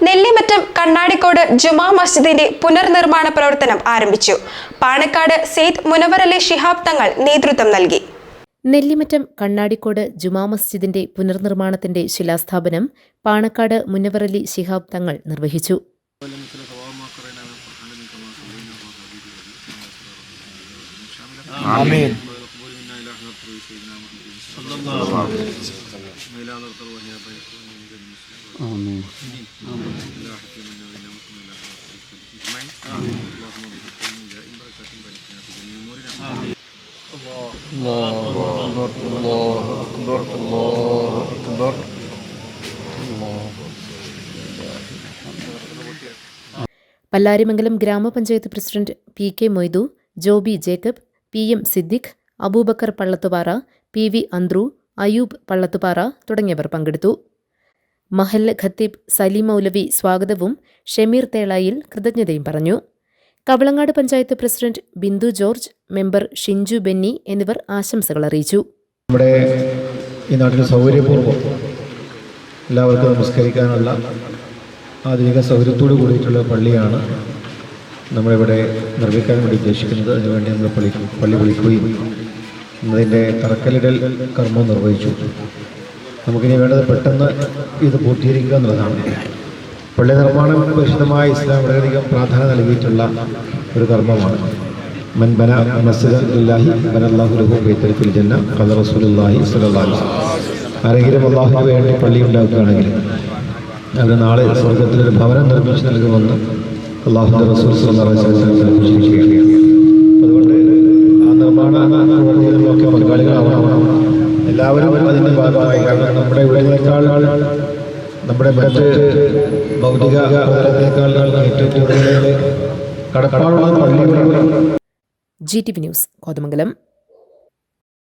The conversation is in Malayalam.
നെല്ലിമറ്റം കണ്ണാടിക്കോട് ജുമാ മസ്ജിദിന്റെ പുനർനിർമ്മാണ പ്രവർത്തനം ആരംഭിച്ചു. പാണക്കാട് സെയ്ദ് മുനവർ അലി ശിഹാബ് തങ്ങൾ നേതൃത്വം നൽകി. നെല്ലിമറ്റം കണ്ണാടിക്കോട് ജുമാ മസ്ജിദിന്റെ പുനർനിർമ്മാണത്തിന്റെ ശിലാസ്ഥാപനം പാണക്കാട് മുനവർ അലി ശിഹാബ് തങ്ങൾ നിർവഹിച്ചു. പല്ലാരിമംഗലം ഗ്രാമപഞ്ചായത്ത് president PK. Moythu, Joby Jacob, PM. Siddique, Aboobacker Pallathupara, PV. Anthru, Ayoob Pallathupara തുടങ്ങിയവർ പങ്കെടുത്തു. മഹല്ല് ഖത്തീബ് സലീം മൗലവി സ്വാഗതവും ഷമീർ തേളായിൽ കൃതജ്ഞതയും പറഞ്ഞു. Kavalangad panchayat president Bindu George, member Shinju Benny എന്നിവർ ആശംസകൾ അറിയിച്ചു. നമ്മുടെ ഈ നാട്ടിൽ സൗകര്യപൂർവ്വം എല്ലാവർക്കും നമസ്കരിക്കാനുള്ള ആധുനിക സൗകര്യത്തോടു കൂടിയിട്ടുള്ള പള്ളിയാണ് നമ്മളിവിടെ നിർമ്മിക്കാൻ വേണ്ടി ഉദ്ദേശിക്കുന്നത്. അതിനുവേണ്ടി നമ്മൾ പള്ളി വിളിക്കുകയും അതിൻ്റെ തറക്കല്ലിടൽ കർമ്മം നിർവഹിച്ചു. നമുക്കിനി വേണ്ടത് പെട്ടെന്ന് ഇത് പൂർത്തീകരിക്കുക എന്നുള്ളതാണ്. പള്ളി നിർമ്മാണം പരിശുദ്ധമായ ഇസ്ലാം വളരെയധികം പ്രാധാന്യം നൽകിയിട്ടുള്ള ഒരു കർമ്മമാണ്. മൻ ബന മസ്ജിദൻ ലില്ലാഹി ബനല്ലാഹു ലഹു ബൈത്തൻ ഫിൽ ജന്ന ഖല റസൂലുള്ളാഹി സ്വല്ലല്ലാഹു അലൈഹി വസല്ലം. ആരെങ്കിലും അല്ലാഹുവിന് വേണ്ടി പള്ളി ഉണ്ടാക്കുകയാണെങ്കിൽ അവർ നാളെ സ്വർഗത്തിലൊരു ഭവനം നിർമ്മിച്ച് നൽകുമെന്ന് അല്ലാഹുവിൻ്റെ റസൂൽ സ്വല്ലല്ലാഹു അലൈഹി വസല്ലം സൂചിപ്പിക്കുകയാണ്. അതുകൊണ്ട് ആ നിർമ്മാണ പ്രവർത്തനങ്ങളിലൊക്കെ പങ്കാളികളാവണം എല്ലാവരും അതിൻ്റെ ഭാഗമായി. കാരണം നമ്മുടെ വീടിനേക്കാൾ നമ്മുടെ മറ്റ് ഭൗതിക പ്രവർത്തനത്തേക്കാൾ ഏറ്റവും കൂടുതൽ കടപ്പാടുള്ള പള്ളികളാണ്. GTV news Kothamangalam.